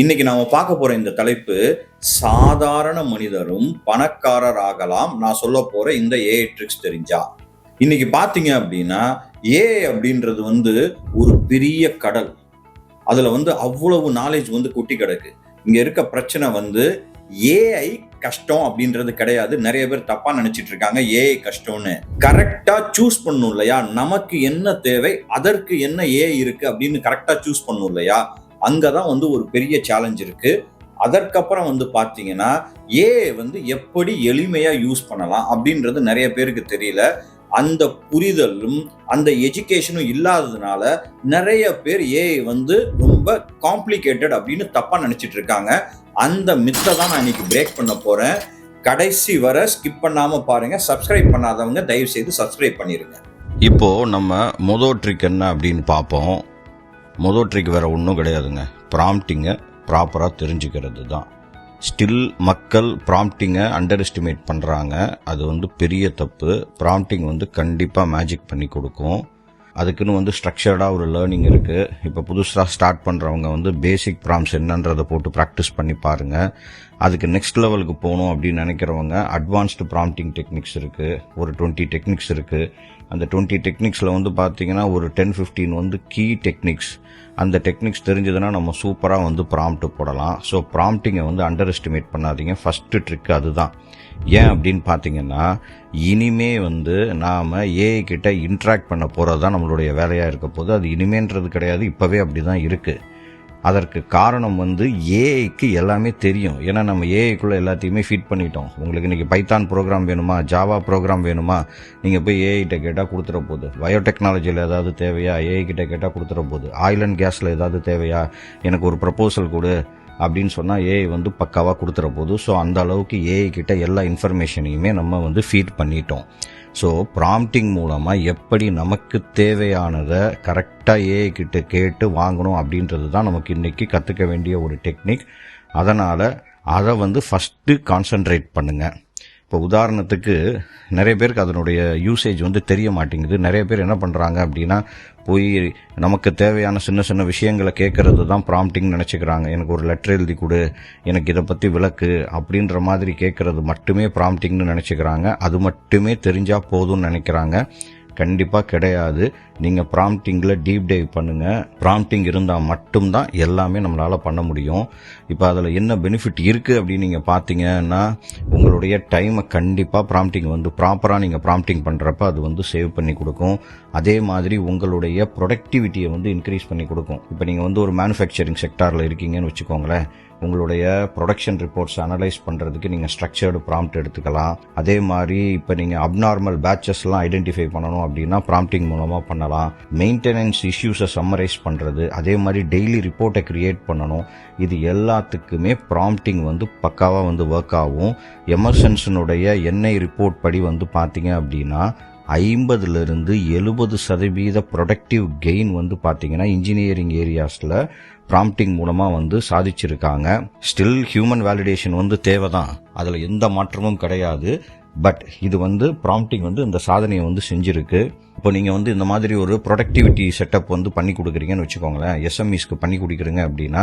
இன்னைக்கு நாம பார்க்க போற இந்த தலைப்பு சாதாரண மனிதரும் பணக்காரர் ஆகலாம். நான் சொல்ல போற இந்த ஏஐ ட்ரிக்ஸ் தெரிஞ்சா. இன்னைக்கு பாத்தீங்க அப்படின்னா ஏஐ அப்படின்றது ஒரு பெரிய கடல். அதுல அவ்வளவு நாலேஜ் கொட்டி கிடக்கு. இங்க இருக்க பிரச்சனை ஏஐ கஷ்டம் அப்படின்றது கிடையாது. நிறைய பேர் தப்பா நினைச்சிட்டு இருக்காங்க ஏஐ கஷ்டம்னு. கரெக்டா சூஸ் பண்ணும் இல்லையா, நமக்கு என்ன தேவை, அதற்கு என்ன ஏஐ இருக்கு அப்படின்னு கரெக்டா சூஸ் பண்ணும் இல்லையா, அங்கதான் ஒரு பெரிய சேலஞ்ச் இருக்கு. அதற்கப்புறம் பாத்தீங்கன்னா ஏஐ எப்படி எளிமையா யூஸ் பண்ணலாம் அப்படின்றது நிறைய பேருக்கு தெரியல. அந்த புரிதலும் அந்த எஜுகேஷனும் இல்லாததுனால நிறைய பேர் ஏஐ ரொம்ப காம்ப்ளிகேட்டட் அப்படின்னு தப்பா நினைச்சிட்டு இருக்காங்க. அந்த மித்தை தான் நான் இன்னைக்கு பிரேக் பண்ண போறேன். கடைசி வரை ஸ்கிப் பண்ணாம பாருங்க. சப்ஸ்கிரைப் பண்ணாதவங்க தயவு செய்து சப்ஸ்கிரைப் பண்ணிருங்க. இப்போ நம்ம மொதல் ட்ரிக் என்ன அப்படின்னு பார்ப்போம். மொதல் ட்ரிக் வேற ஒன்றும் கிடையாதுங்க. ப்ராம்ப்டிங்கை ப்ராப்பராக தெரிஞ்சுக்கிறது தான். ஸ்டில் மக்கள் ப்ராம்ப்டிங்கை அண்டர் எஸ்டிமேட் பண்ணுறாங்க. அது பெரிய தப்பு. ப்ராம்ப்டிங் கண்டிப்பாக மேஜிக் பண்ணி கொடுக்கும். அதுக்குன்னு ஸ்ட்ரக்சர்டாக ஒரு லேர்னிங் இருக்குது. இப்போ புதுசாக ஸ்டார்ட் பண்ணுறவங்க பேசிக் ப்ராம்ப்ட்ஸ் என்னன்றதை போட்டு ப்ராக்டிஸ் பண்ணி பாருங்கள். அதுக்கு நெக்ஸ்ட் லெவலுக்கு போகணும் அப்படின்னு நினைக்கிறவங்க அட்வான்ஸ்டு ப்ராம்ப்டிங் டெக்னிக்ஸ் இருக்குது. ஒரு 20 டெக்னிக்ஸ் இருக்குது. அந்த 20 டெக்னிக்ஸில் பார்த்தீங்கன்னா ஒரு 10-15 கீ டெக்னிக்ஸ். அந்த டெக்னிக்ஸ் தெரிஞ்சதுன்னா நம்ம சூப்பராக ப்ராம்ப்ட் போடலாம். ஸோ ப்ராம்ப்டிங்கை அண்டர் எஸ்டிமேட் பண்ணாதீங்க. ஃபஸ்ட்டு ட்ரிக் அதுதான். ஏன் அப்படின்னு பார்த்தீங்கன்னா இனிமே நாம் ஏஐ கிட்ட இன்ட்ராக்ட் பண்ண போகிறது தான் நம்மளுடைய வேலையாக இருக்க போது. அது இனிமேன்றது கிடையாது, இப்போவே அப்படி தான் இருக்குது. அதற்கு காரணம் ஏஐக்கு எல்லாமே தெரியும். ஏன்னா நம்ம ஏஐக்குள்ளே எல்லாத்தையுமே ஃபீட் பண்ணிட்டோம். உங்களுக்கு இன்றைக்கி பைத்தான் ப்ரோக்ராம் வேணுமா, ஜாவா ப்ரோக்ராம் வேணுமா, நீங்கள் போய் ஏஐ கிட்ட கேட்டால் கொடுத்துட போகுது. பயோடெக்னாலஜியில் ஏதாவது தேவையா, ஏஐ கிட்ட கேட்டால் கொடுத்துட போகுது. ஆயில் அண்ட் கேஸில் ஏதாவது தேவையா, எனக்கு ஒரு ப்ரப்போசல் கொடு அப்படின்னு சொன்னால் ஏஐ பக்காவாக கொடுத்துட போகுது. ஸோ அந்த அளவுக்கு ஏஐ கிட்ட எல்லா இன்ஃபர்மேஷனையுமே நம்ம ஃபீட் பண்ணிட்டோம். ஸோ ப்ராம்ப்டிங் மூலமாக எப்படி நமக்கு தேவையானதை கரெக்டாக ஏஐ கிட்ட கேட்டு வாங்கணும் அப்படின்றது தான் நமக்கு இன்றைக்கி கற்றுக்க வேண்டிய ஒரு டெக்னிக். அதனால் அதை ஃபஸ்ட்டு கான்சன்ட்ரேட் பண்ணுங்கள். இப்போ உதாரணத்துக்கு நிறைய பேருக்கு அதனுடைய யூசேஜ் தெரிய மாட்டேங்குது. நிறைய பேர் என்ன பண்ணுறாங்க அப்படின்னா போய் நமக்கு தேவையான சின்ன சின்ன விஷயங்களை கேட்கறது தான் ப்ராம்ப்டிங் நினச்சிக்கிறாங்க. எனக்கு ஒரு லெட்டர் எழுதி கொடு, எனக்கு இதை பற்றி விளக்கு அப்படின்ற மாதிரி கேட்கறது மட்டுமே ப்ராம்ப்டிங்னு நினச்சிக்கிறாங்க. அது மட்டுமே தெரிஞ்சால் போதும்னு நினைக்கிறாங்க. கண்டிப்பாக கிடையாது. நீங்கள் ப்ராம்ப்டிங்கில் டீப் டைவ் பண்ணுங்கள். ப்ராம்ப்டிங் இருந்தால் மட்டும்தான் எல்லாமே நம்மளால் பண்ண முடியும். இப்போ அதில் என்ன பெனிஃபிட் இருக்குது அப்படின்னு நீங்கள் பார்த்தீங்கன்னா உங்களுடைய டைமை கண்டிப்பாக ப்ராம்ப்டிங் ப்ராப்பராக நீங்கள் ப்ராம்ப்டிங் பண்ணுறப்ப அது சேவ் பண்ணி கொடுக்கும். அதே மாதிரி உங்களுடைய ப்ரொடக்டிவிட்டியை இன்க்ரீஸ் பண்ணி கொடுக்கும். இப்போ நீங்கள் ஒரு மேனுஃபேக்சரிங் செக்டாரில் இருக்கீங்கன்னு வச்சுக்கோங்களேன். உங்களுடைய ப்ரொடக்ஷன் ரிப்போர்ட்ஸ் அனலைஸ் பண்ணுறதுக்கு நீங்கள் ஸ்ட்ரக்சர்டு ப்ராம்ப்ட் எடுத்துக்கலாம். அதே மாதிரி இப்போ நீங்கள் அப்நார்மல் பேட்சஸ்லாம் ஐடென்டிஃபை பண்ணணும் அப்படின்னா ப்ராம்ப்டிங் மூலமாக பண்ணலாம். மெயின்டெனன்ஸ் இஷ்யூஸை சம்மரைஸ் பண்ணுறது, அதே மாதிரி டெய்லி ரிப்போர்ட்டை கிரியேட் பண்ணணும். இது எல்லாத்துக்குமே ப்ராம்ப்டிங் பக்காவாக ஒர்க் ஆகும். எமர்சன்ஸனுடைய என்ஐ ரிப்போர்ட் படி பார்த்தீங்க அப்படின்னா 50-70% ப்ரொடக்டிவ் கெயின் பார்த்தீங்கன்னா இன்ஜினியரிங் ஏரியாஸில் ப்ராம்ப்டிங் மூலமாக சாதிச்சிருக்காங்க. ஸ்டில் ஹியூமன் வேலிடேஷன் தேவை தான், அதில் எந்த மாற்றமும் கிடையாது. பட் இது ப்ராம்ப்டிங் இந்த சாதனையை செஞ்சிருக்கு. இப்போ நீங்கள் இந்த மாதிரி ஒரு ப்ரொடக்டிவிட்டி செட்டப் பண்ணி கொடுக்குறீங்கன்னு வச்சுக்கோங்களேன். எஸ்எம்இஸ்க்கு பண்ணி கொடுக்குறீங்க அப்படின்னா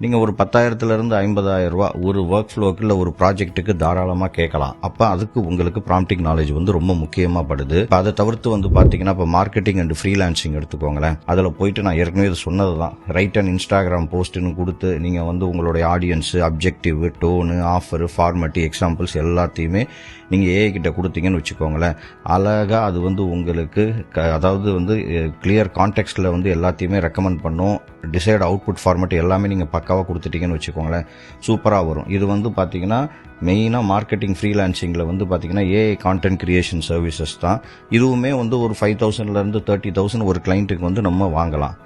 நீங்கள் ஒரு 10,000 50,000 ரூபா ஒரு ஒர்க் ஃப்ளோக்கு இல்லை ஒரு ப்ராஜெக்ட்டுக்கு தாராளமாக கேட்கலாம். அப்போ அதுக்கு உங்களுக்கு ப்ராம்ப்டிங் நாலேஜ் ரொம்ப முக்கியமாக படுது. இப்போ அதை தவிர்த்து பார்த்தீங்கன்னா இப்போ மார்க்கெட்டிங் அண்ட் ஃப்ரீலான்சிங் எடுத்துக்கோங்களேன். அதில் போயிட்டு நான் ஏற்கனவே இது சொன்னது தான், ரைட் அண்ட் இன்ஸ்டாகிராம் போஸ்ட்டுன்னு கொடுத்து நீங்கள் உங்களுடைய audience, objective, tone, offer, format, examples எல்லாத்தையுமே நீங்கள் ஏஐ கிட்ட கொடுத்தீங்கன்னு வச்சுக்கோங்களேன். அழகாக அது உங்களுக்கு அதாவது கிளியர் கான்டெக்ஸ்டில் எல்லாத்தையுமே ரெக்கமெண்ட் பண்ணும். டிசைட் அவுட்புட் ஃபார்மேட் எல்லாமே நீங்கள் பக்காவாக கொடுத்துட்டீங்கன்னு வச்சுக்கோங்களேன், சூப்பராக வரும். இது பார்த்தீங்கன்னா மெயினாக மார்க்கெட்டிங் ஃப்ரீலான்சிங்கில் பார்த்தீங்கன்னா ஏஐ கான்டென்ட் கிரியேஷன் சர்வீசஸ் தான். இதுவுமே ஒரு 5,000 30,000 ஒரு கிளைண்ட்டுக்கு நம்ம வாங்கலாம்.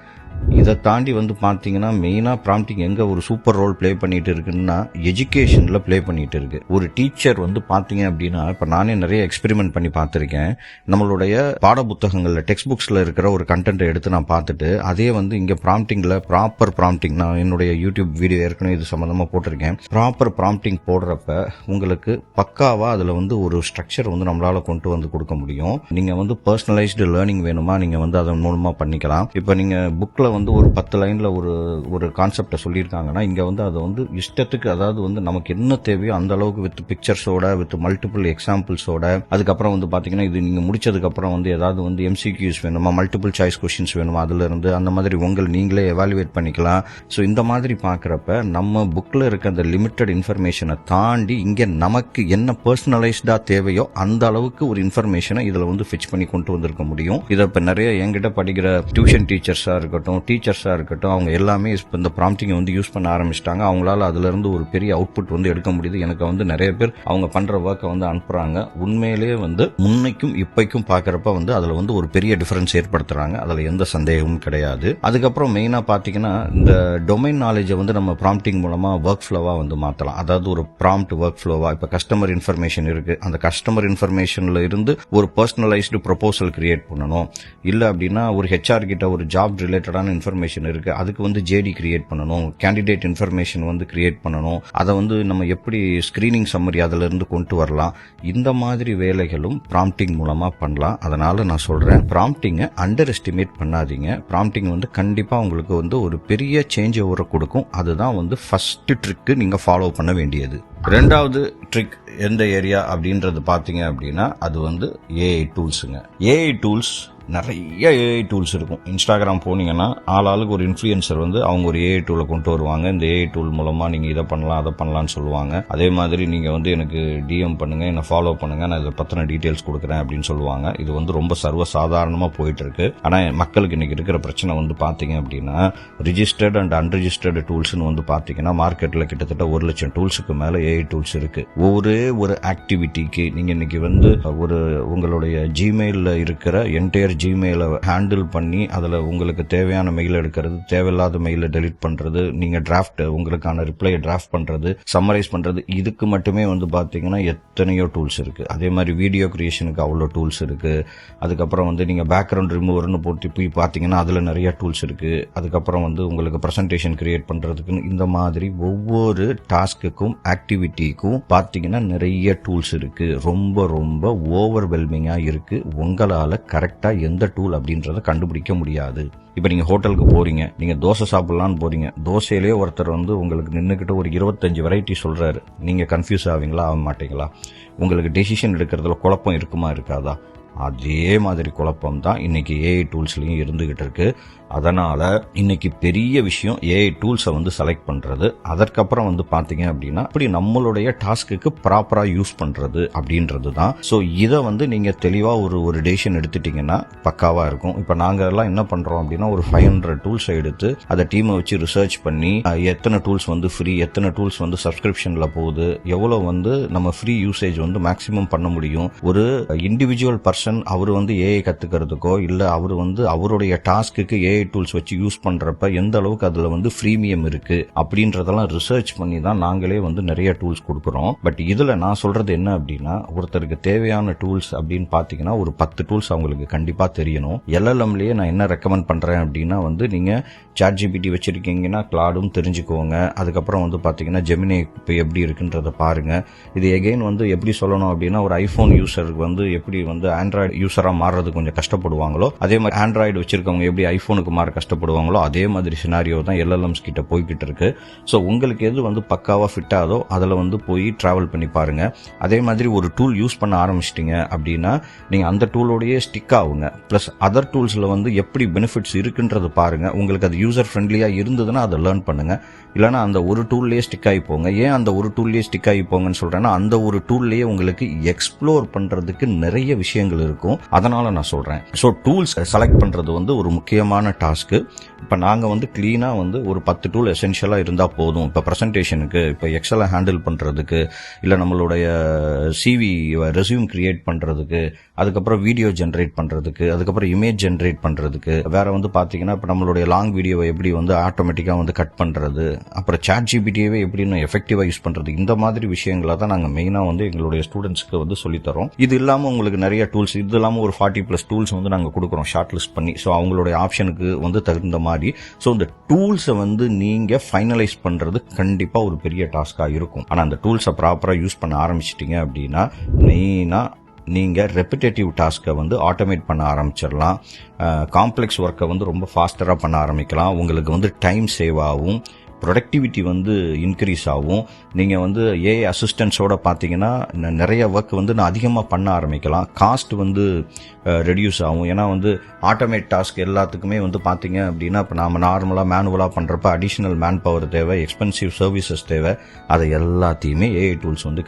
இதை தாண்டி பார்த்தீங்கன்னா மெயினாக ப்ராம்ப்டிங் எங்கே ஒரு சூப்பர் ரோல் ப்ளே பண்ணிட்டு இருக்குன்னா எஜுகேஷனில் ப்ளே பண்ணிட்டு இருக்கு. ஒரு டீச்சர் பார்த்தீங்க அப்படின்னா இப்போ நானே நிறைய எக்ஸ்பெரிமெண்ட் பண்ணி பார்த்துருக்கேன். நம்மளுடைய பாட புத்தகங்களில் டெக்ஸ்ட் புக்ஸில் இருக்கிற ஒரு கண்டென்ட்டை எடுத்து நான் பார்த்துட்டு அதே இங்கே ப்ராம்ப்டிங்கில் ப்ராப்பர் ப்ராம்ப்டிங், நான் என்னுடைய யூடியூப் வீடியோ ஏற்கனவே இது சம்மந்தமாக போட்டிருக்கேன். ப்ராப்பர் ப்ராம்ப்டிங் போடுறப்ப உங்களுக்கு பக்காவாக அதில் ஒரு ஸ்ட்ரக்சர் நம்மளால் கொண்டு கொடுக்க முடியும். நீங்கள் பர்சனலைஸ்டு லேர்னிங் வேணுமா, நீங்கள் அதன் மூலமாக பண்ணிக்கலாம். இப்போ நீங்கள் புக் புக்கில் வந்து ஒரு 10 லைனில் ஒரு கான்செப்டை சொல்லியிருக்காங்கன்னா இங்கே வந்து அதை வந்து இஷ்டத்துக்கு, அதாவது வந்து நமக்கு என்ன தேவையோ அந்த அளவுக்கு வித் பிக்சர்ஸோட, வித் மல்டிபிள் எக்ஸாம்பிள்ஸோட, அதுக்கப்புறம் வந்து பார்த்தீங்கன்னா இது நீங்கள் முடிச்சதுக்கப்புறம் வந்து ஏதாவது வந்து எம்சிக்யூஸ் வேணுமா, மல்டிபிள் சாய்ஸ் கொஷின்ஸ் வேணுமா, அதுலேருந்து அந்த மாதிரி நீங்களே எவாலுவேட் பண்ணிக்கலாம். ஸோ இந்த மாதிரி பார்க்குறப்ப நம்ம புக்கில் இருக்க அந்த லிமிட்டட் இன்ஃபர்மேஷனை தாண்டி இங்கே நமக்கு என்ன பர்சனலைஸ்டாக தேவையோ அந்த அளவுக்கு ஒரு இன்ஃபர்மேஷனை இதில் வந்து ஃபிச் பண்ணி கொண்டு வந்திருக்க முடியும். இதை இப்போ நிறைய என்கிட்ட படிக்கிற டியூஷன் டீச்சர்ஸாக இருக்கட்டும், டீச்சர்ஸாக இருக்கட்டும், அவங்க எல்லாமே இப்போ இந்த ப்ராம்ப்டிங்கை வந்து யூஸ் பண்ண ஆரம்பிச்சிட்டாங்க. அவங்களால அதுலேருந்து ஒரு பெரிய அவுட்புட் வந்து எடுக்க முடியுது. எனக்கு வந்து நிறைய பேர் அவங்க பண்ணுற ஒர்க்கை வந்து அனுப்புகிறாங்க. உண்மையிலேயே வந்து முன்னைக்கும் இப்பைக்கும் பார்க்குறப்ப வந்து அதில் வந்து ஒரு பெரிய டிஃபரன்ஸ் ஏற்படுத்துகிறாங்க. அதில் எந்த சந்தேகமும் கிடையாது. அதுக்கப்புறம் மெயினாக பார்த்தீங்கன்னா இந்த டொமைன் நாலேஜை வந்து நம்ம ப்ராம்ப்டிங் மூலமாக ஒர்க் ஃப்ளோவாக வந்து மாற்றலாம். அதாவது ஒரு ப்ராம்ப்ட் ஒர்க் ஃப்ளோவாக இப்போ கஸ்டமர் இன்ஃபர்மேஷன் இருக்கு, அந்த கஸ்டமர் இன்ஃபர்மேஷன்ல இருந்து ஒரு பர்சனலைஸ்டு ப்ரொபோசல் கிரியேட் பண்ணணும். இல்ல அப்படின்னா ஒரு ஹெச்ஆர் கிட்ட ஒரு ஜாப் ரிலேட்டடான இன்ஃபர்மேஷன் இருக்கு, அதுக்கு வந்து ஜேடி கிரியேட் பண்ணணும், கேண்டிடேட் இன்ஃபர்மேஷன் வந்து கிரியேட் பண்ணணும். அதை வந்து நம்ம எப்படி ஸ்கிரீனிங் சம்மரி அதுல இருந்து கொண்டு வரலாம். இந்த மாதிரி வேலைகளும் ப்ராம்ப்டிங் மூலமா பண்ணலாம். அதனால நான் சொல்றேன், ப்ராம்ப்டிங்கை அண்டர் எஸ்டிமேட் பண்ணாதீங்க. ப்ராம்ப்டிங் வந்து கண்டிப்பா உங்களுக்கு வந்து ஒரு பெரிய சேஞ்ச் ஓவரை கொடுக்கும். அதுதான் வந்து ஃபர்ஸ்ட் ட்ரிக் நீங்க ஃபாலோ பண்ண வேண்டியது. ரெண்டாவது ட்ரிக் எந்த ஏரியா அப்படின்றது பார்த்தீங்க அப்படின்னா அது வந்து ஏஐ டூல்ஸுங்க. ஏஐ டூல்ஸ் நிறைய ஏஐ டூல்ஸ் இருக்கும். இன்ஸ்டாகிராம் போனீங்கன்னா ஆளாளுக்கு ஒரு இன்ஃப்ளூயன்சர் வந்து அவங்க ஒரு ஏஐ டூலை கொண்டு வருவாங்க. இந்த ஏஐ டூல் மூலமா நீங்க இதை பண்ணலாம் அதை பண்ணலாம்னு சொல்லுவாங்க. அதே மாதிரி நீங்க வந்து எனக்கு டிஎம் பண்ணுங்க, என்ன ஃபாலோ பண்ணுங்க, நான் இதை பத்தின டீடைல்ஸ் கொடுக்குறேன் அப்படின்னு சொல்லுவாங்க. இது வந்து ரொம்ப சர்வ சாதாரணமா போயிட்டு இருக்கு. ஆனா மக்களுக்கு இன்னைக்கு இருக்கிற பிரச்சனை வந்து பாத்தீங்க அப்படின்னா ரிஜிஸ்டர்ட் அண்ட் அன்ரிஜிஸ்டர்டு டூல்ஸ்னு வந்து பாத்தீங்கன்னா மார்க்கெட்ல கிட்டத்தட்ட 1 லட்சம் டூல்ஸுக்கு மேல ஏஐ டூல்ஸ் இருக்கு. ஒரே ஒரு ஆக்டிவிட்டிக்கு நீங்க இன்னைக்கு வந்து உங்களுடைய ஜிமெயில்ல இருக்கிற என்டையர் ஜிமெயிலை ஹேண்டில் பண்ணி அதில் உங்களுக்கு தேவையான மெயில் எடுக்கிறது, தேவையில்லாத மெயிலை டெலிட் பண்ணுறது, நீங்கள் டிராஃப்ட் உங்களுக்கான ரிப்ளையை டிராஃப்ட் பண்ணுறது, சம்மரைஸ் பண்ணுறது, இதுக்கு மட்டுமே வந்து பார்த்தீங்கன்னா எத்தனையோ டூல்ஸ் இருக்குது. அதே மாதிரி வீடியோ கிரியேஷனுக்கு அவ்வளோ டூல்ஸ் இருக்குது. அதுக்கப்புறம் வந்து நீங்கள் பேக்ரவுண்ட் ரிமூவர்னு போட்டு போய் பார்த்தீங்கன்னா அதில் நிறைய டூல்ஸ் இருக்குது. அதுக்கப்புறம் வந்து உங்களுக்கு ப்ரெசன்டேஷன் கிரியேட் பண்ணுறதுக்குன்னு இந்த மாதிரி ஒவ்வொரு டாஸ்க்குக்கும் ஆக்டிவிட்டிக்கும் பார்த்தீங்கன்னா நிறைய டூல்ஸ் இருக்குது. ரொம்ப ரொம்ப ஓவர்வெல்மிங்காக இருக்குது. உங்களால் கரெக்டாக எந்த டூல் அப்படின்றத கண்டுபிடிக்க முடியாது. இப்போ நீங்கள் ஹோட்டலுக்கு போறீங்க, நீங்கள் தோசை சாப்பிடலான்னு போறீங்க, தோசையிலே ஒருத்தர் வந்து உங்களுக்கு நின்றுக்கிட்ட ஒரு 25 வெரைட்டி சொல்றாரு. நீங்கள் கன்ஃபியூஸ் ஆவீங்களா, ஆக மாட்டீங்களா? உங்களுக்கு டெசிஷன் எடுக்கிறதுல குழப்பம் இருக்குமா இருக்காதா? அதே மாதிரி குழப்பம் தான் இன்னைக்கு ஏஐ டூல்ஸ்லயும் இருந்துகிட்டு இருக்கு. அதனால இன்னைக்கு பெரிய விஷயம் ஏஐ டூல்ஸை வந்து செலக்ட் பண்றது. அதற்கப்புறம் வந்து பாத்தீங்க அப்படின்னா அப்படி நம்மளுடைய டாஸ்க்கு ப்ராப்பரா யூஸ் பண்றது அப்படின்றது தான். ஸோ இதை வந்து நீங்க தெளிவா ஒரு டெசிஷன் எடுத்துட்டீங்கன்னா பக்காவா இருக்கும். இப்ப நாங்க எல்லாம் என்ன பண்றோம் அப்படின்னா ஒரு 500 டூல்ஸை எடுத்து அதை டீமை வச்சு ரிசர்ச் பண்ணி எத்தனை டூல்ஸ் வந்து ஃப்ரீ, எத்தனை டூல்ஸ் வந்து சப்ஸ்கிரிப்ஷன்ல போகுது, எவ்வளவு வந்து நம்ம ஃப்ரீ யூசேஜ் வந்து மேக்சிமம் பண்ண முடியும். ஒரு இண்டிவிஜுவல் பர்சன் அவர் வந்து ஏஐ கத்துக்கிறதுக்கோ இல்ல அவர் வந்து அவருடைய டாஸ்க்கு ஏஐ டூல்ஸ் வச்சு யூஸ் பண்றப்ப எந்த அளவுக்கு அதுல வந்து ஃப்ரீமியம் இருக்கு அப்படின்றதெல்லாம் ரிசர்ச் பண்ணி தான் நாங்களே வந்து நிறைய டூல்ஸ் கொடுக்குறோம். பட் இதுல நான் சொல்றது என்ன அப்படின்னா ஒருத்தருக்கு தேவையான டூல்ஸ் அப்படின்னு பாத்தீங்கன்னா ஒரு 10 டூல்ஸ் அவங்களுக்கு கண்டிப்பா தெரியணும். எல்எல்எம்லயே நான் என்ன ரெக்கமெண்ட் பண்றேன் அப்படின்னா வந்து நீங்க சாட்ஜிபிடி வச்சிருக்கீங்கன்னா கிளாடும் தெரிஞ்சுக்கோங்க. அதுக்கப்புறம் வந்து பாத்தீங்கன்னா ஜெமினி இப்போ எப்படி இருக்குன்றத பாருங்க. இது எகைன் வந்து எப்படி சொல்லணும் அப்படின்னா ஒரு ஐபோன் யூசருக்கு வந்து எப்படி வந்து ஆண்ட்ராய்டு யூசரா மாறுறது கொஞ்சம் கஷ்டப்படுவாங்களோ அதே மாதிரி ஆண்ட்ராய்டு வச்சிருக்கவங்க எப்படி ஐபோனுக்கு மாற கஷ்டப்படுவாங்களோ அதே மாதிரி சினாரியோ தான் எல்எல்எம்ஸ் கிட்ட போய்கிட்டு இருக்கு. ஸோ உங்களுக்கு எது வந்து பக்காவா ஃபிட் ஆதோ அதில் வந்து போய் டிராவல் பண்ணி பாருங்க. அதே மாதிரி ஒரு டூல் யூஸ் பண்ண ஆரம்பிச்சிட்டீங்க அப்படின்னா நீங்க அந்த டூலோடயே ஸ்டிக் ஆகுங்க. பிளஸ் அதர் டூல்ஸ்ல வந்து எப்படி பெனிஃபிட்ஸ் இருக்குன்றது பாருங்க. உங்களுக்கு அது யூசர் ஃப்ரெண்ட்லியா இருந்ததுன்னா அதை லேர்ன் பண்ணுங்க. இல்லைன்னா அந்த ஒரு டூல்லேயே ஸ்டிக் ஆகி போங்க. ஏன் அந்த ஒரு டூல்லேயே ஸ்டிக் ஆகி போங்கன்னு சொல்றேன்னா அந்த ஒரு டூல்லேயே உங்களுக்கு எக்ஸ்ப்ளோர் பண்றதுக்கு நிறைய விஷயங்கள் இருக்கும். அதனால நான் சொல்றேன். ஸோ டூல்ஸ் செலக்ட் பண்றது வந்து ஒரு முக்கியமான டாஸ்க்கு. இப்போ நாங்கள் வந்து கிளீனாக வந்து ஒரு 10 டூல் எசென்ஷியலாக இருந்தால் போதும். இப்போ ப்ரெசன்டேஷனுக்கு, இப்போ எக்ஸலை ஹேண்டில் பண்ணுறதுக்கு, இல்லை நம்மளுடைய சிவி ரெஸ்யூம் கிரியேட் பண்ணுறதுக்கு, அதுக்கப்புறம் வீடியோ ஜென்ரேட் பண்ணுறதுக்கு, அதுக்கப்புறம் இமேஜ் ஜென்ரேட் பண்ணுறதுக்கு, வேற வந்து பார்த்தீங்கன்னா இப்போ நம்மளுடைய லாங் வீடியோவை எப்படி வந்து ஆட்டோமேட்டிக்காக வந்து கட் பண்ணுறது, அப்புறம் சாட் ஜிபிடியவே எப்படி இன்னும் எஃபெக்டிவாக யூஸ் பண்ணுறது, இந்த மாதிரி விஷயங்களை தான் நாங்கள் மெயினாக வந்து எங்களுடைய ஸ்டூடெண்ட்ஸ்க்கு வந்து சொல்லித்தரோம். இது இல்லாமல் உங்களுக்கு நிறைய டூல்ஸ், இது இல்லாமல் ஒரு 40+ டூல்ஸ் வந்து நாங்கள் கொடுக்குறோம் ஷார்ட் லிஸ்ட் பண்ணி. ஸோ அவங்களுடைய ஆப்ஷனுக்கு வந்து தகுந்த மாதிரி. ஸோ இந்த டூல்ஸை வந்து நீங்க ஃபைனலைஸ் பண்றது கண்டிப்பா ஒரு பெரிய டாஸ்கா இருக்கும். ஆனா அந்த டூல்ஸை ப்ராப்பரா யூஸ் பண்ண ஆரம்பிச்சிட்டீங்க அப்படின்னா மெயினா நீங்கள் ரெப்பிட்டேட்டிவ் டாஸ்க்கை வந்து ஆட்டோமேட் பண்ண ஆரம்பிச்சிடலாம். காம்ப்ளெக்ஸ் ஒர்க்கை வந்து ரொம்ப ஃபாஸ்டராக பண்ண ஆரம்பிக்கலாம். உங்களுக்கு வந்து டைம் சேவ் ஆகும், ப்ரொடக்டிவிட்டி வந்து இன்க்ரீஸ் ஆகும். நீங்கள் வந்து ஏஐ அசிஸ்டன்ஸோட பார்த்தீங்கன்னா நிறைய ஒர்க் வந்து நான் அதிகமாக பண்ண ஆரம்பிக்கலாம். காஸ்ட் வந்து ரெடியூஸ் ஆகும். ஏன்னா வந்து ஆட்டோமேட் டாஸ்க் எல்லாத்துக்குமே வந்து பார்த்தீங்க அப்படின்னா இப்போ நாம் நார்மலாக மேனுவலாக பண்ணுறப்ப அடிஷ்னல் மேன் பவர் தேவை, எக்ஸ்பென்சிவ் சர்வீசஸ் தேவை. அதை எல்லாத்தையுமே ஏஐ டூல்ஸ் வந்து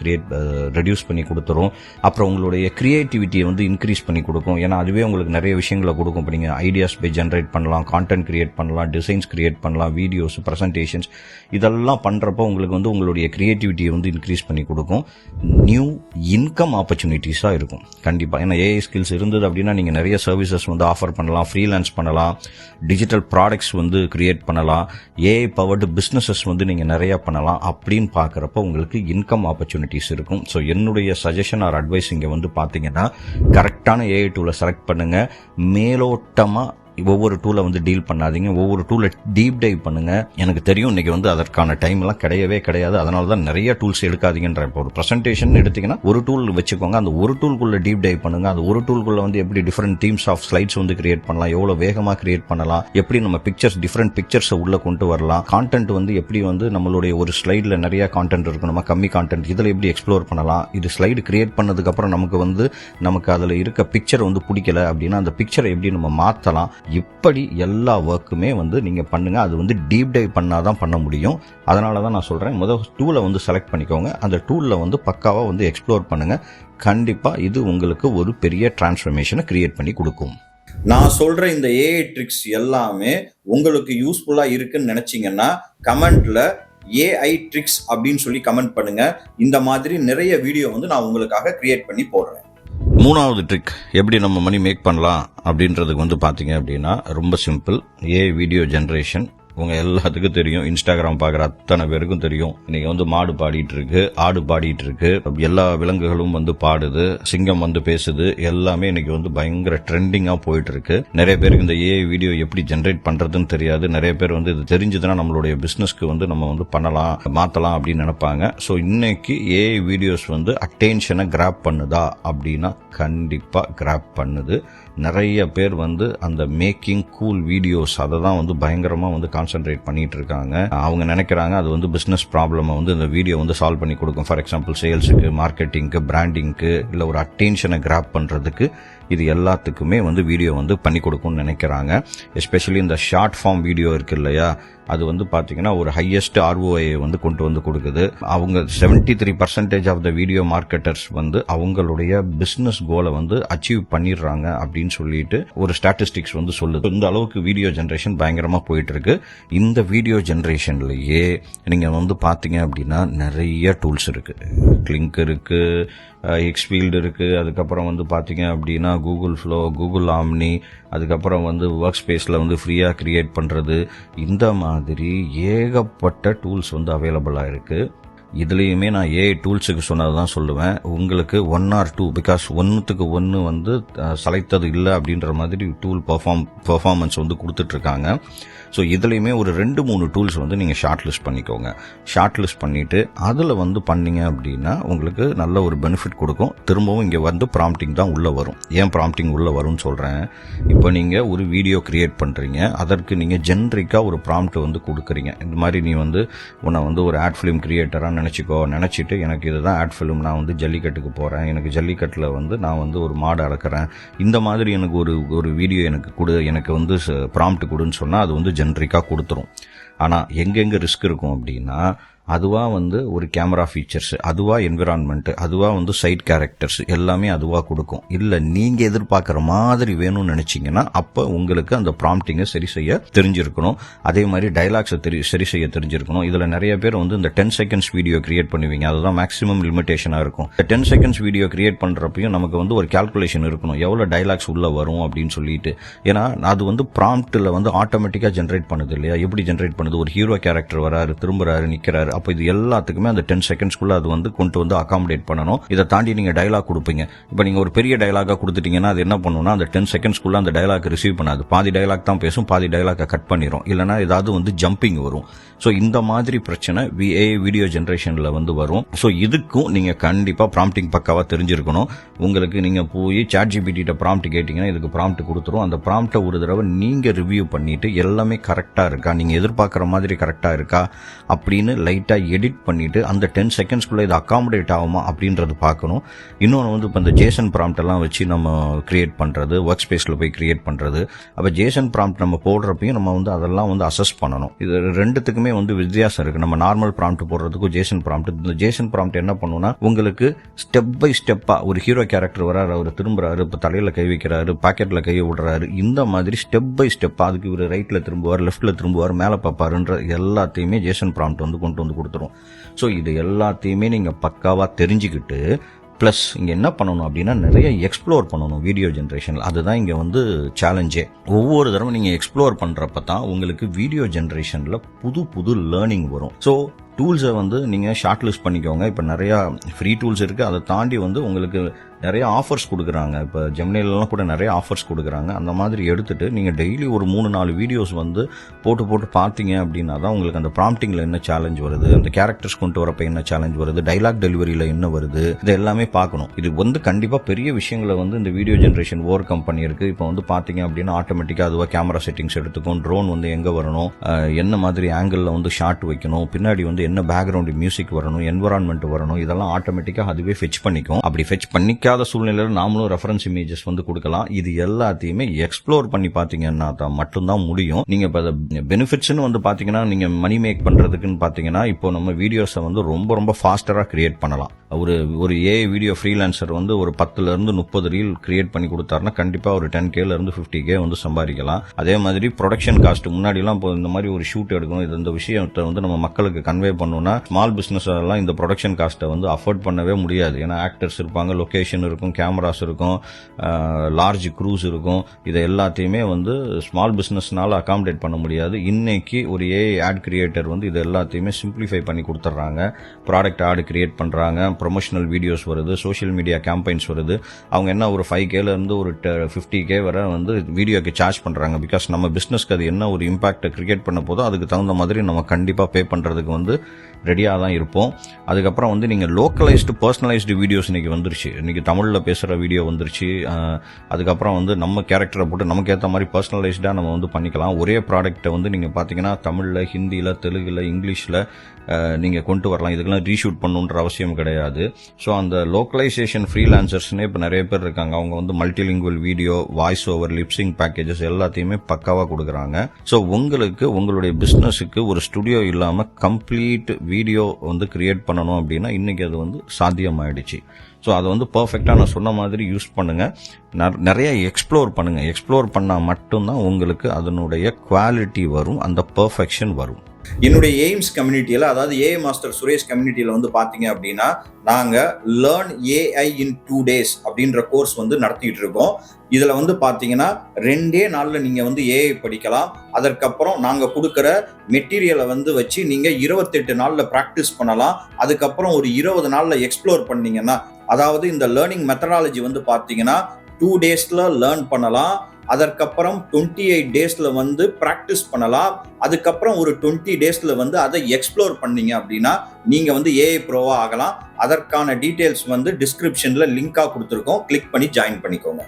ரெடியூஸ் பண்ணி கொடுத்துரும். அப்புறம் உங்களுடைய கிரியேட்டிவிட்டியை வந்து இன்க்ரீஸ் பண்ணி கொடுக்கும். ஏன்னா அதுவே உங்களுக்கு நிறைய விஷயங்களை கொடுக்கும். இப்போ நீங்கள் ஐடியாஸ் போய் ஜென்ரேட் பண்ணலாம், கான்டென்ட் கிரியேட் பண்ணலாம், டிசைன்ஸ் கிரியேட் பண்ணலாம், வீடியோஸ், ப்ரெசன்டேஷன், இதெல்லாம் பண்றப்போ உங்களுக்கு வந்து உங்களுடைய கிரியேட்டிவிட்டியை வந்து இன்க்ரீஸ் பண்ணி கொடுக்கும். நியூ இன்கம் ஆப்பர்ச்சுனிட்டிஸா இருக்கும் கண்டிப்பா. ஏன்னா ஏஐ ஸ்கில்ஸ் இருந்தது அப்படின்னா நீங்க நிறைய சர்வீசஸ் வந்து ஆஃபர் பண்ணலாம், ஃப்ரீலான்ஸ் பண்ணலாம், டிஜிட்டல் ப்ராடக்ட்ஸ் வந்து கிரியேட் பண்ணலாம், ஏஐ பவர்டு பிசினஸஸ் வந்து நீங்க நிறைய பண்ணலாம். அப்படின்னு பாக்குறப்ப உங்களுக்கு இன்கம் ஆப்பர்ச்சுனிட்டிஸ் இருக்கும். ஸோ என்னுடைய சஜஷன் ஆர் அட்வைஸ் இங்க வந்து பாத்தீங்கன்னா கரெக்டான ஏஐ டூலை செலக்ட் பண்ணுங்க. மேலோட்டமா ஒவ்வொரு டூலை வந்து டீல் பண்ணாதீங்க, ஒவ்வொரு டூலை டீப் டைவ் பண்ணுங்க. எனக்கு தெரியும் இன்னைக்கு வந்து அதற்கான டைம் எல்லாம் கிடையவே கிடையாது. அதனால தான் நிறைய டூல்ஸ் எடுக்காதீங்கன்ற. இப்போ ஒரு பிரசன்டேஷன் எடுத்தீங்கன்னா ஒரு டூல் வச்சுக்கோங்க, அந்த ஒரு டூல்குள்ள டீப் டைவ் பண்ணுங்க. அந்த ஒரு டூல்குள்ள வந்து எப்படி டிஃபரெண்ட் தீம்ஸ் ஆஃப் ஸ்லைட்ஸ் வந்து கிரியேட் பண்ணலாம், எவ்வளவு வேகமா கிரியேட் பண்ணலாம், எப்படி நம்ம பிக்சர்ஸ் டிஃபரெண்ட் பிக்சர்ஸ் உள்ள கொண்டு வரலாம், கான்டென்ட் வந்து எப்படி வந்து நம்மளுடைய ஒரு ஸ்லைட்ல நிறைய கான்டென்ட் இருக்கும், நம்ம கம்மி கான்டென்ட் இதில் எப்படி எக்ஸ்ப்ளோர் பண்ணலாம். இது ஸ்லைடு கிரியேட் பண்ணதுக்கு அப்புறம் நமக்கு அதுல இருக்க பிக்சர் வந்து பிடிக்கல அப்படின்னா அந்த பிக்சரை எப்படி நம்ம மாத்தலாம். இப்படி எல்லா ஒர்க்குமே வந்து நீங்க பண்ணுங்க. அது வந்து டீப் டைவ் பண்ணாதான் பண்ண முடியும். அதனால தான் நான் சொல்றேன், முதல் டூலை வந்து செலக்ட் பண்ணிக்கோங்க, அந்த டூல்ல வந்து பக்காவா வந்து எக்ஸ்ப்ளோர் பண்ணுங்க. கண்டிப்பா இது உங்களுக்கு ஒரு பெரிய டிரான்ஸ்ஃபர்மேஷனை கிரியேட் பண்ணி கொடுக்கும். நான் சொல்ற இந்த ஏஐ ட்ரிக்ஸ் எல்லாமே உங்களுக்கு யூஸ்ஃபுல்லா இருக்குன்னு நினைச்சீங்கன்னா கமெண்ட்ல ஏஐ ட்ரிக்ஸ் அப்படின்னு சொல்லி கமெண்ட் பண்ணுங்க. இந்த மாதிரி நிறைய வீடியோ வந்து நான் உங்களுக்காக கிரியேட் பண்ணி போடுறேன். மூணாவது ட்ரிக் எப்படி நம்ம மணி மேக் பண்ணலாம் அப்படின்றதுக்கு வந்து பாத்தீங்க அப்படின்னா ரொம்ப சிம்பிள். ஏஐ வீடியோ ஜெனரேஷன் உங்க எல்லாத்துக்கும் தெரியும், இன்ஸ்டாகிராம் பாக்குற அத்தனை பேருக்கும் தெரியும். இன்னைக்கு வந்து மாடு பாடிட்டு இருக்கு, ஆடு பாடிட்டு இருக்கு, எல்லா விலங்குகளும் வந்து பாடுது, சிங்கம் வந்து பேசுது, எல்லாமே இன்னைக்கு வந்து பயங்கர ட்ரெண்டிங்கா போயிட்டு இருக்கு. நிறைய பேருக்கு இந்த ஏஐ வீடியோ எப்படி ஜெனரேட் பண்றதுன்னு தெரியாது. நிறைய பேர் வந்து இது தெரிஞ்சதுன்னா நம்மளுடைய பிசினஸ்க்கு வந்து நம்ம வந்து பண்ணலாம், மாத்தலாம் அப்படின்னு நினைப்பாங்க. ஸோ இன்னைக்கு ஏஐ வீடியோஸ் வந்து அட்டென்ஷனை கிராப் பண்ணுதா அப்படின்னா கண்டிப்பா கிராப் பண்ணுது. நிறைய பேர் வந்து அந்த மேக்கிங் கூல் வீடியோஸ் அதை தான் வந்து பயங்கரமா வந்து கான்சென்ட்ரேட் பண்ணிட்டு இருக்காங்க. அவங்க நினைக்கிறாங்க அது வந்து பிசினஸ் ப்ராப்ளம் வந்து இந்த வீடியோ வந்து சால்வ் பண்ணி கொடுக்கும். ஃபார் எக்ஸாம்பிள் சேல்ஸுக்கு, மார்க்கெட்டிங்க்கு, பிராண்டிங்க்கு, இல்ல ஒரு அட்டென்ஷனை கிராப் பண்றதுக்கு இது எல்லாத்துக்குமே வந்து வீடியோ வந்து பண்ணி கொடுக்கும்னு நினைக்கிறாங்க. எஸ்பெஷலி இந்த ஷார்ட் ஃபார்ம் வீடியோ இருக்கு இல்லையா, அது வந்து பாத்தீங்கன்னா ஒரு ஹையஸ்ட் ROI வந்து கொண்டு வந்து கொடுக்குது. அவங்க 73% ஆஃப் த வீடியோ மார்க்கெட்டர்ஸ் வந்து அவங்களுடைய பிசினஸ் கோலை வந்து அச்சீவ் பண்ணிடுறாங்க அப்படின்னு சொல்லிட்டு ஒரு ஸ்டாட்டிஸ்டிக்ஸ் வந்து சொல்லுது. இந்த அளவுக்கு வீடியோ ஜெனரேஷன் பயங்கரமா போயிட்டு இருக்கு. இந்த வீடியோ ஜெனரேஷன்லயே நீங்க வந்து பாத்தீங்க அப்படின்னா நிறைய டூல்ஸ் இருக்கு. கிளிங்க் இருக்கு, எக்ஸ்ஃபீல்டு இருக்கு, அதுக்கப்புறம் வந்து பாத்தீங்க அப்படின்னா கூகுள் ஃப்ளோ, கூகுள் ஆம்னி, அதுக்கப்புறம் வந்து ஒர்க் ஸ்பேஸ்ல வந்து ஃப்ரீயா கிரியேட் பண்றது, இந்த மாதிரி ஏகப்பட்ட டூல்ஸ் வந்து அவைலபிளா இருக்கு. இதுலயுமே நான் ஏஐ டூல்ஸுக்கு சொன்னதான் சொல்லுவேன். உங்களுக்கு 1 or 2 பிகாஸ் ஒன்னுத்துக்கு ஒன்னு வந்து சளைத்தது இல்லை அப்படின்ற மாதிரி டூல் பெர்ஃபார்மன்ஸ் வந்து கொடுத்துட்டு இருக்காங்க. ஸோ இதுலயுமே ஒரு 2-3 டூல்ஸ் வந்து நீங்க ஷார்ட் லிஸ்ட் பண்ணிக்கோங்க. ஷார்ட் லிஸ்ட் பண்ணிட்டு அதுல வந்து பண்ணீங்க அப்படின்னா உங்களுக்கு நல்ல ஒரு பெனிஃபிட் கொடுக்கும். திரும்பவும் இங்க வந்து ப்ராம்ப்டிங் தான் உள்ள வரும். ஏன் ப்ராம்ப்டிங் உள்ள வரும்னு சொல்றேன். இப்போ நீங்க ஒரு வீடியோ கிரியேட் பண்றீங்க, அதற்கு நீங்க ஜென்ரிக்கா ஒரு ப்ராம்ப்ட் வந்து கொடுக்குறீங்க. இந்த மாதிரி நீ வந்து உன்னை வந்து ஒரு ஆட் ஃபிலிம் கிரியேட்டரா நினைச்சிட்டு எனக்கு இதுதான் ஆட் ஃபிலிம், நான் வந்து ஜல்லிக்கட்டுக்கு போறேன், எனக்கு ஜல்லிக்கட்டுல வந்து நான் வந்து ஒரு மாடு அடக்கிறேன், இந்த மாதிரி எனக்கு ஒரு வீடியோ எனக்கு கொடு, எனக்கு வந்து ப்ராம்ப்ட் கொடுன்னு சொன்னா அது வந்து ஜென்ரிக்கா கொடுத்துரும். ஆனா எங்கெங்க ரிஸ்க் இருக்கும் அப்படின்னா, அதுவா வந்து ஒரு கேமரா ஃபீச்சர்ஸ், அதுவா என்விரான்மெண்ட், அதுவா வந்து சைட் கேரக்டர்ஸ் எல்லாமே அதுவா கொடுக்கும். இல்ல நீங்க எதிர்பார்க்கிற மாதிரி வேணும்னு நினைச்சீங்கன்னா அப்ப உங்களுக்கு அந்த ப்ராம்ப்டிங்கை சரி செய்ய தெரிஞ்சிருக்கணும். அதே மாதிரி டைலாக்ஸை சரி செய்ய தெரிஞ்சிருக்கணும். இதுல நிறைய பேர் வந்து இந்த 10 செகண்ட்ஸ் வீடியோ கிரியேட் பண்ணுவீங்க, அதுதான் மேக்ஸிமம் லிமிடேஷனா இருக்கும். 10 செகண்ட்ஸ் வீடியோ கிரியேட் பண்றப்பையும் நமக்கு வந்து ஒரு கால்குலேஷன் இருக்கணும், எவ்வளவு டைலாக்ஸ் உள்ள வரும் அப்படின்னு சொல்லிட்டு. ஏன்னா அது வந்து ப்ராம்ப்ட்ல வந்து ஆட்டோமேட்டிக்கா ஜென்ரேட் பண்ணுது இல்லையா. எப்படி ஜென்ரேட் பண்ணுது, ஒரு ஹீரோ கேரக்டர் வராரு, திரும்புறாரு, நிக்கிறாரு, அப்ப இது எல்லாத்துக்குமே அந்த 10 செகண்ட்ஸ்க்குள்ள அது வந்து கொண்டு வந்து அகாமடேட் பண்ணணும். இதை தாண்டி நீங்க டயலாக் கொடுப்பீங்க. இப்ப நீங்க ஒரு பெரிய டயலாகா கொடுத்துட்டீங்கன்னா அது என்ன பண்ணும்னா அந்த 10 செகண்ட்ஸ்க்குள்ள அந்த டயலாக் ரிசீவ் பண்ணாது. பாதி டயலாக் தான் பேசும், பாதி டயலாக கட் பண்ணிரும். இல்லைன்னா ஏதாவது வந்து ஜம்பிங் வரும். ஸோ இந்த மாதிரி பிரச்சனை ஏஐ வீடியோ ஜென்ரேஷனில் வந்து வரும். ஸோ இதுக்கும் நீங்கள் கண்டிப்பாக ப்ராம்ப்டிங் பக்காவாக தெரிஞ்சிருக்கணும். உங்களுக்கு நீங்கள் போய் ChatGPT ப்ராம்ப்ட் கேட்டிங்கன்னா இதுக்கு ப்ராம்ப்ட் கொடுத்துரும். அந்த ப்ராம்ப்டை ஒரு தடவை நீங்கள் ரிவ்யூ பண்ணிவிட்டு எல்லாமே கரெக்டாக இருக்கா, நீங்கள் எதிர்பார்க்குற மாதிரி கரெக்டாக இருக்கா அப்படின்னு லைட்டாக எடிட் பண்ணிவிட்டு அந்த 10 செகண்ட்ஸ்குள்ளே இது அகாமடேட் ஆகுமா அப்படின்றது பார்க்கணும். இன்னொன்று வந்து இப்போ இந்த ஜேசன் ப்ராம்ப்ட் எல்லாம் வச்சு நம்ம கிரியேட் பண்ணுறது, ஒர்க் ஸ்பேஸில் போய் கிரியேட் பண்ணுறது, அப்போ ஜேசன் ப்ராம்ப்ட் நம்ம போடுறப்பையும் நம்ம வந்து அதெல்லாம் வந்து அசஸ் பண்ணணும். இது ரெண்டுத்துக்குமே வந்து வித்தியாசம் இருக்கு. நம்ம நார்மல் ப்ராம்ப்ட் போடுறதுக்கும் ஜேசன் ப்ராம்ப்ட், இந்த ஜேசன் ப்ராம்ப்ட் என்ன பண்ணுன்னா உங்களுக்கு ஸ்டெப் பை ஸ்டெப்பா ஒரு ஹீரோ கேரக்டர் வராரு, அவர் திரும்புறாரு, இப்போ தலையில கை வைக்கிறாரு, பாக்கெட்ல கையை விடுறாரு, இந்த மாதிரி ஸ்டெப் பை ஸ்டெப்பா அதுக்கு இவர் ரைட்ல திரும்புவார், லெஃப்ட்ல திரும்புவார், மேல பார்ப்பாருன்ற எல்லாத்தையுமே ஜேசன் ப்ராம்ப்ட் வந்து கொண்டு வந்து கொடுத்துரும். ஸோ இது எல்லாத்தையுமே நீங்க பக்காவா தெரிஞ்சுக்கிட்டு ப்ளஸ் இங்கே என்ன பண்ணணும் அப்படின்னா நிறைய எக்ஸ்ப்ளோர் பண்ணணும் வீடியோ ஜென்ரேஷனில். அதுதான் இங்கே வந்து சேலஞ்சே. ஒவ்வொரு தடவை நீங்கள் எக்ஸ்ப்ளோர் பண்ணுறப்ப தான் உங்களுக்கு வீடியோ ஜென்ரேஷனில் புது புது லேர்னிங் வரும். ஸோ டூல்ஸை வந்து நீங்கள் ஷார்ட் லிஸ்ட் பண்ணிக்கோங்க. இப்போ நிறையா ஃப்ரீ டூல்ஸ் இருக்குது. அதை தாண்டி வந்து உங்களுக்கு நிறைய ஆஃபர்ஸ் கொடுக்குறாங்க. இப்போ ஜெமினிலலாம் கூட நிறைய ஆஃபர்ஸ் கொடுக்குறாங்க. அந்த மாதிரி எடுத்துகிட்டு நீங்கள் டெய்லி ஒரு 3-4 வீடியோஸ் வந்து போட்டு பார்த்தீங்க அப்படின்னா தான் உங்களுக்கு அந்த ப்ராம்ப்டிங்கில் என்ன சேலஞ்ச் வருது, அந்த கேரக்டர்ஸ் கொண்டு வரப்போ என்ன சேலஞ்ச் வருது, டைலாக் டெலிவரியில் என்ன வருது, இது எல்லாமே பார்க்கணும். இது வந்து கண்டிப்பாக பெரிய விஷயங்களை வந்து இந்த வீடியோ ஜென்ரேஷன் ஓவர் கம் பண்ணியிருக்கு. இப்போ வந்து பார்த்தீங்க அப்படின்னா ஆட்டோமேட்டிக்காக அதுவாக கேமரா செட்டிங்ஸ் எடுத்துக்கும், ட்ரோன் வந்து எங்கே வரணும், என்ன மாதிரி ஆங்கிளில் வந்து ஷாட் வைக்கணும், பின்னாடி வந்து என்ன பேக்ரவுண்ட் மியூசிக் வரணும், என்விரான்மெண்ட் வரணும், இதெல்லாம் ஆட்டோமேட்டிக்காக அதுவே ஃபெச் பண்ணிக்கும். அப்படி ஃபெச் பண்ணிக்காத சூழ்நிலையில் நாமளும் ரெஃபரன்ஸ் இமேஜஸ் வந்து கொடுக்கலாம். இது எல்லாத்தையுமே எக்ஸ்ப்ளோர் பண்ணி பார்த்தீங்கன்னா தான் மட்டும்தான் முடியும். நீங்க இப்போ பெனிஃபிட்ஸ்னு வந்து பார்த்தீங்கன்னா நீங்க மணி மேக் பண்றதுக்குன்னு பார்த்தீங்கன்னா இப்போ நம்ம வீடியோஸை வந்து ரொம்ப ரொம்ப ஃபாஸ்டரா கிரியேட் பண்ணலாம். ஒரு ஏஐ வீடியோ ஃப்ரீலான்சர் வந்து ஒரு 10 இருந்து 30 ரீல் கிரியேட் பண்ணி கொடுத்தாருன்னா கண்டிப்பா ஒரு 10K இருந்து 50K வந்து சம்பாதிக்கலாம். அதே மாதிரி ப்ரொடக்ஷன் காஸ்ட் முன்னாடிலாம் இப்போ இந்த மாதிரி ஒரு ஷூட் எடுக்கணும், இந்த விஷயத்தை வந்து நம்ம மக்களுக்கு கன்வே பண்ணணும்னா ஸ்மால் பிசினஸ் எல்லாம் இந்த ப்ரொடக்ஷன் காஸ்ட்டை வந்து அஃபோர்ட் பண்ணவே முடியாது. ஏன்னா ஆக்டர்ஸ் இருப்பாங்க, லொகேஷன் இருக்கும், கேமராஸ் இருக்கும், லார்ஜ் க்ரூஸ் இருக்கும். இதை எல்லாத்தையுமே வந்து ஸ்மால் பிசினஸ்னால அகாமடேட் பண்ண முடியாது. இன்னைக்கு ஒரு ஏஐ ஆட் கிரியேட்டர் வந்து இது எல்லாத்தையுமே சிம்பிளிஃபை பண்ணி கொடுத்துட்றாங்க. ப்ராடக்ட் ஆட் கிரியேட் பண்றாங்க, ப்ரொமோஷனல் வீடியோஸ் வருது, சோஷியல் மீடியா கேம்பெயின்ஸ் வருது. அவங்க என்ன ஒரு 5K இருந்து ஒரு 50K வரை வந்து வீடியோக்கு சார்ஜ் பண்றாங்க. பிகாஸ் நம்ம பிசினஸ்க்கு அது என்ன ஒரு இம்பாக்ட் கிரியேட் பண்ண போதோ அதுக்கு தகுந்த மாதிரி நம்ம கண்டிப்பா பே பண்றதுக்கு வந்து ரெடியாக தான் இருப்போம். அதுக்கப்புறம் வந்து நீங்கள் லோக்கலைஸ்டு பர்சனலைஸ்டு வீடியோஸ் இன்னைக்கு வந்துருச்சு. இன்னைக்கு தமிழில் பேசுகிற வீடியோ வந்துருச்சு. அதுக்கப்புறம் வந்து நம்ம கேரக்டரை போட்டு நமக்கு ஏற்ற மாதிரி பர்சனலைஸ்டாக நம்ம வந்து பண்ணிக்கலாம். ஒரே ப்ராடக்ட்டை வந்து நீங்கள் பார்த்தீங்கன்னா தமிழில், ஹிந்தியில், தெலுங்கில், இங்கிலீஷில் நீங்கள் கொண்டு வரலாம். இதுக்கெல்லாம் ரீஷூட் பண்ணணுன்ற அவசியம் கிடையாது. ஸோ அந்த லோக்கலைசேஷன் ஃப்ரீலான்சர்ஸ்னே இப்போ நிறைய பேர் இருக்காங்க. அவங்க வந்து multilingual video, voice over, lip sync packages எல்லாத்தையுமே பக்காவாக கொடுக்குறாங்க. ஸோ உங்களுக்கு உங்களுடைய பிஸ்னஸுக்கு ஒரு ஸ்டுடியோ இல்லாமல் கம்ப்ளீட் வீடியோ வந்து கிரியேட் பண்ணணும் அப்படின்னா இன்னைக்கு அது வந்து சாத்தியமாயிடுச்சு. ஸோ அதை வந்து பர்ஃபெக்டாக நான் சொன்ன மாதிரி யூஸ் பண்ணுங்க. நிறைய எக்ஸ்ப்ளோர் பண்ணுங்க. எக்ஸ்ப்ளோர் பண்ணால் மட்டும்தான் உங்களுக்கு அதனுடைய குவாலிட்டி வரும், அந்த பர்ஃபெக்ஷன் வரும். என்னுடைய எய்ம்ஸ் கம்யூனிட்டியில், அதாவது ஏஐ மாஸ்டர் சுரேஷ் கம்யூனிட்டியில் வந்து பார்த்தீங்க அப்படின்னா நாங்கள் லேர்ன் ஏஐ இன் 2 days அப்படின்ற கோர்ஸ் வந்து நடத்திட்டு இருக்கோம். இதில் வந்து பார்த்தீங்கன்னா 2 நாளில் நீங்கள் வந்து ஏஐ படிக்கலாம். அதற்கப்புறம் நாங்கள் கொடுக்குற மெட்டீரியலை வந்து வச்சு நீங்கள் 28 நாளில் ப்ராக்டிஸ் பண்ணலாம். அதுக்கப்புறம் ஒரு 20 நாளில் எக்ஸ்ப்ளோர் பண்ணீங்கன்னா, அதாவது இந்த லேர்னிங் மெத்தடாலஜி வந்து பார்த்தீங்கன்னா 2 days லேர்ன் பண்ணலாம். அதற்கப்புறம் 28 days வந்து ப்ராக்டிஸ் பண்ணலாம். அதுக்கப்புறம் ஒரு 20 days வந்து அதை எக்ஸ்ப்ளோர் பண்ணீங்க அப்படின்னா நீங்க வந்து ஏஐ ப்ரோவா ஆகலாம். அதற்கான டீடைல்ஸ் வந்து டிஸ்கிரிப்ஷன்ல லிங்கா கொடுத்துருக்கோம். கிளிக் பண்ணி ஜாயின் பண்ணிக்கோங்க.